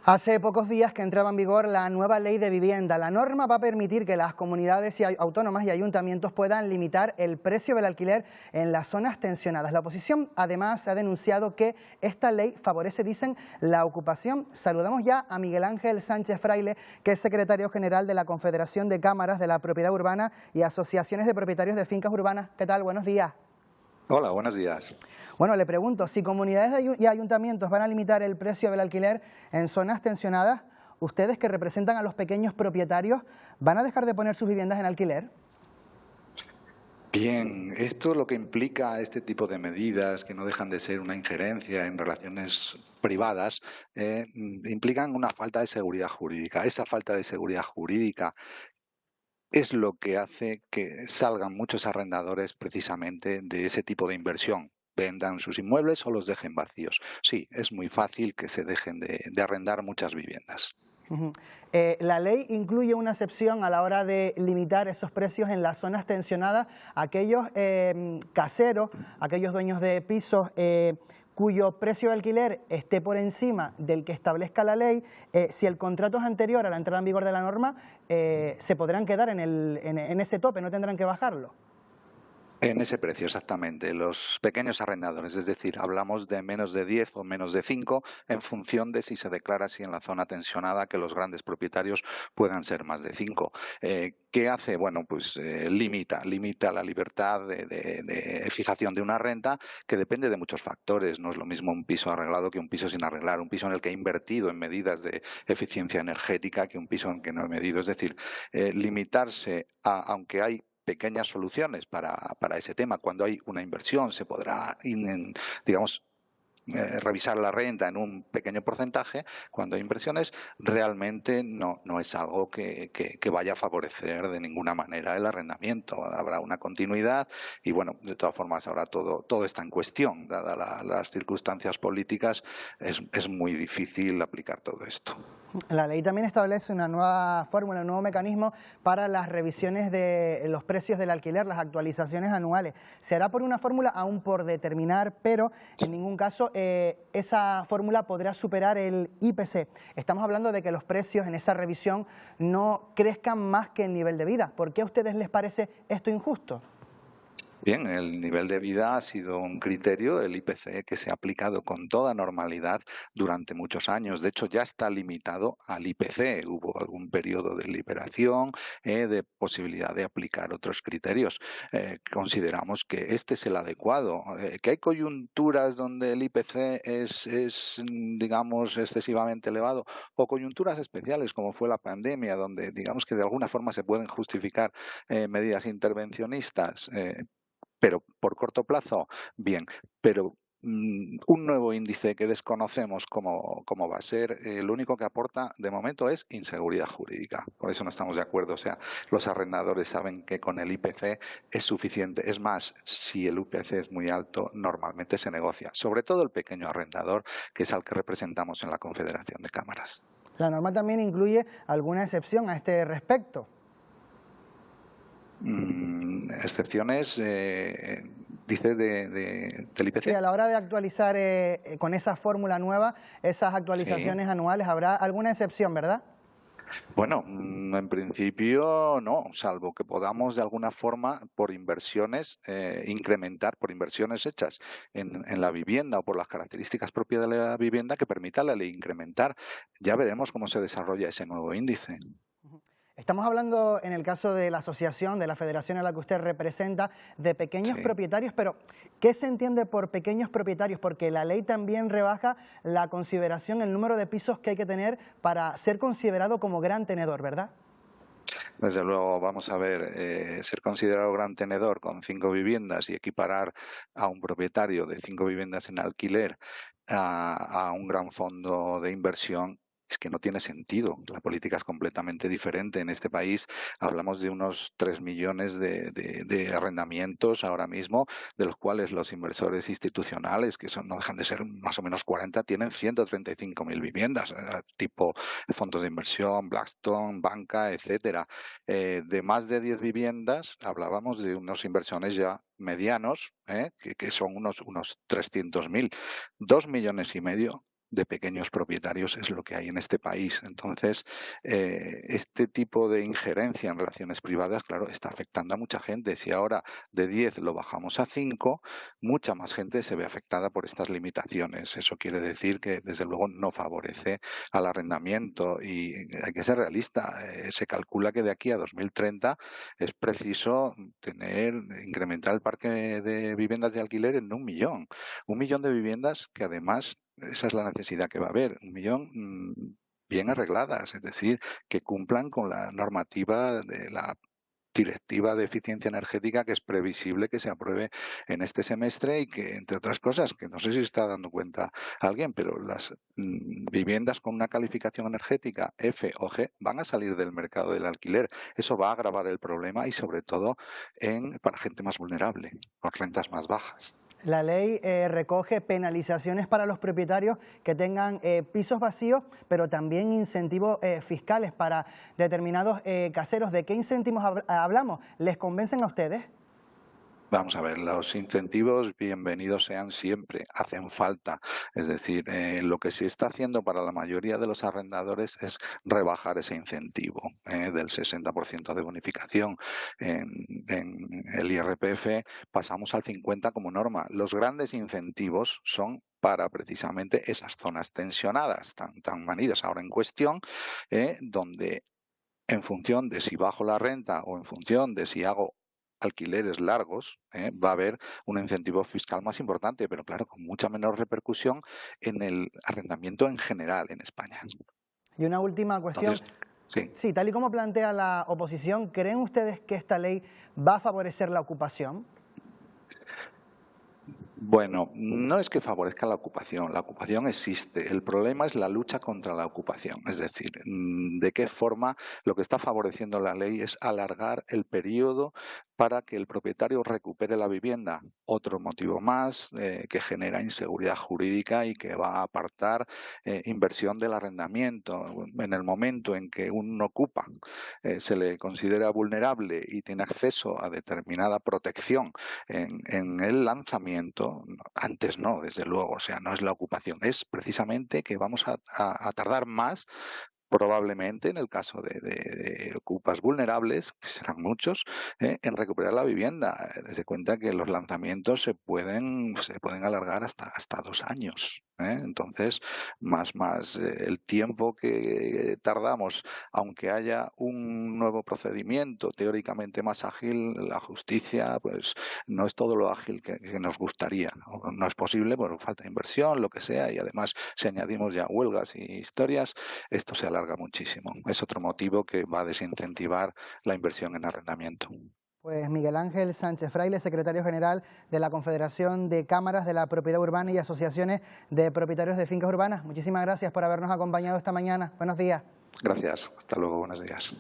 Hace pocos días que entraba en vigor la nueva ley de vivienda. La norma va a permitir que las comunidades autónomas y ayuntamientos puedan limitar el precio del alquiler en las zonas tensionadas. La oposición además ha denunciado que esta ley favorece, dicen, la ocupación. Saludamos ya a Miguel Ángel Sánchez Fraile, que es secretario general de la Confederación de Cámaras de la Propiedad Urbana y Asociaciones de Propietarios de Fincas Urbanas. ¿Qué tal? Buenos días. Hola, buenos días. Bueno, le pregunto, si comunidades y ayuntamientos van a limitar el precio del alquiler en zonas tensionadas, ¿ustedes que representan a los pequeños propietarios van a dejar de poner sus viviendas en alquiler? Bien, esto lo que implica este tipo de medidas, que no dejan de ser una injerencia en relaciones privadas, implican una falta de seguridad jurídica. Esa falta de seguridad jurídica es lo que hace que salgan muchos arrendadores precisamente de ese tipo de inversión. Vendan sus inmuebles o los dejen vacíos. Sí, es muy fácil que se dejen de arrendar muchas viviendas. Ujú. La ley incluye una excepción a la hora de limitar esos precios en las zonas tensionadas. Aquellos caseros, aquellos dueños de pisos cuyo precio de alquiler esté por encima del que establezca la ley, si el contrato es anterior a la entrada en vigor de la norma, se podrán quedar en ese tope, no tendrán que bajarlo. En ese precio, exactamente. Los pequeños arrendadores, es decir, hablamos de menos de 10 o menos de 5 en función de si se declara así en la zona tensionada que los grandes propietarios puedan ser más de 5. ¿Qué hace? Bueno, pues limita la libertad de fijación de una renta que depende de muchos factores. No es lo mismo un piso arreglado que un piso sin arreglar, un piso en el que he invertido en medidas de eficiencia energética que un piso en que no he medido. Es decir, limitarse a, aunque hay pequeñas soluciones para ese tema. Cuando hay una inversión se podrá, digamos, revisar la renta en un pequeño porcentaje. Cuando hay inversiones, realmente no es algo que vaya a favorecer de ninguna manera el arrendamiento. Habrá una continuidad y, bueno, de todas formas, ahora todo está en cuestión. Dadas las circunstancias políticas, es muy difícil aplicar todo esto. La ley también establece una nueva fórmula, un nuevo mecanismo para las revisiones de los precios del alquiler, las actualizaciones anuales. Se hará por una fórmula aún por determinar, pero en ningún caso esa fórmula podrá superar el IPC. Estamos hablando de que los precios en esa revisión no crezcan más que el nivel de vida. ¿Por qué a ustedes les parece esto injusto? Bien, el nivel de vida ha sido un criterio, el IPC, que se ha aplicado con toda normalidad durante muchos años. De hecho, ya está limitado al IPC. Hubo algún periodo de liberación, de posibilidad de aplicar otros criterios. Consideramos que este es el adecuado. Que hay coyunturas donde el IPC digamos, excesivamente elevado, o coyunturas especiales, como fue la pandemia, donde, digamos, que de alguna forma se pueden justificar medidas intervencionistas. Pero por corto plazo, bien, pero un nuevo índice que desconocemos cómo va a ser, lo único que aporta de momento es inseguridad jurídica. Por eso no estamos de acuerdo. O sea, los arrendadores saben que con el IPC es suficiente. Es más, si el IPC es muy alto, normalmente se negocia. Sobre todo el pequeño arrendador, que es al que representamos en la Confederación de Cámaras. La norma también incluye alguna excepción a este respecto. Excepciones, dice, del Sí, a IPC. la hora de actualizar con esa fórmula nueva, esas Sí. actualizaciones anuales, habrá alguna excepción, ¿verdad? Bueno, en principio no, salvo que podamos de alguna forma por inversiones incrementar, por inversiones hechas en la vivienda o por las características propias de la vivienda que permita la ley incrementar. Ya veremos cómo se desarrolla ese nuevo índice. Ujú. Estamos hablando, en el caso de la asociación, de la federación a la que usted representa, de pequeños Sí. propietarios, pero ¿qué se entiende por pequeños propietarios? Porque la ley también rebaja la consideración, el número de pisos que hay que tener para ser considerado como gran tenedor, ¿verdad? Desde luego, vamos a ver, ser considerado gran tenedor con 5 viviendas y equiparar a un propietario de 5 viviendas en alquiler a un gran fondo de inversión. Es que no tiene sentido. La política es completamente diferente. En este país hablamos de unos 3 millones de arrendamientos ahora mismo, de los cuales los inversores institucionales, que no dejan de ser más o menos 40, tienen 135.000 viviendas, tipo fondos de inversión, Blackstone, banca, etcétera. De más de 10 viviendas, hablábamos de unas inversiones ya medianos, que son unos 300.000. 2,5 millones de pequeños propietarios es lo que hay en este país. Entonces, este tipo de injerencia en relaciones privadas, claro, está afectando a mucha gente. Si ahora de 10 lo bajamos a 5, mucha más gente se ve afectada por estas limitaciones. Eso quiere decir que, desde luego, no favorece al arrendamiento y hay que ser realista. Se calcula que de aquí a 2030 es preciso incrementar el parque de viviendas de alquiler en 1 millón. 1 millón de viviendas que, además, esa es la necesidad que va a haber. 1 millón bien arregladas, es decir, que cumplan con la normativa de la Directiva de Eficiencia Energética, que es previsible que se apruebe en este semestre y que, entre otras cosas, que no sé si está dando cuenta alguien, pero las viviendas con una calificación energética F o G van a salir del mercado del alquiler. Eso va a agravar el problema y, sobre todo, para gente más vulnerable, con rentas más bajas. La ley recoge penalizaciones para los propietarios que tengan pisos vacíos, pero también incentivos fiscales para determinados caseros. ¿De qué incentivos hablamos? ¿Les convencen a ustedes? Vamos a ver, los incentivos bienvenidos sean siempre, hacen falta. Es decir, lo que se está haciendo para la mayoría de los arrendadores es rebajar ese incentivo del 60% de bonificación en el IRPF, pasamos al 50% como norma. Los grandes incentivos son para precisamente esas zonas tensionadas, tan manidas ahora en cuestión, donde, en función de si bajo la renta o en función de si hago alquileres largos, va a haber un incentivo fiscal más importante, pero claro, con mucha menor repercusión en el arrendamiento en general en España. Y una última cuestión. Entonces, sí. Sí, tal y como plantea la oposición, ¿creen ustedes que esta ley va a favorecer la ocupación? Bueno, no es que favorezca la ocupación existe. El problema es la lucha contra la ocupación, es decir, de qué forma lo que está favoreciendo la ley es alargar el periodo para que el propietario recupere la vivienda. Otro motivo más que genera inseguridad jurídica y que va a apartar inversión del arrendamiento. En el momento en que un ocupa se le considera vulnerable y tiene acceso a determinada protección en el lanzamiento, antes no, desde luego, o sea, no es la ocupación, es precisamente que vamos a tardar más, probablemente en el caso de ocupas vulnerables, que serán muchos, en recuperar la vivienda. Desde cuenta que los lanzamientos se pueden alargar hasta 2 años. Entonces, más el tiempo que tardamos, aunque haya un nuevo procedimiento teóricamente más ágil, la justicia pues no es todo lo ágil que nos gustaría. No es posible por falta de inversión, lo que sea, y además si añadimos ya huelgas y historias, esto se alarga muchísimo. Es otro motivo que va a desincentivar la inversión en arrendamiento. Pues Miguel Ángel Sánchez Fraile, secretario general de la Confederación de Cámaras de la Propiedad Urbana y Asociaciones de Propietarios de Fincas Urbanas. Muchísimas gracias por habernos acompañado esta mañana. Buenos días. Gracias. Hasta luego. Buenos días.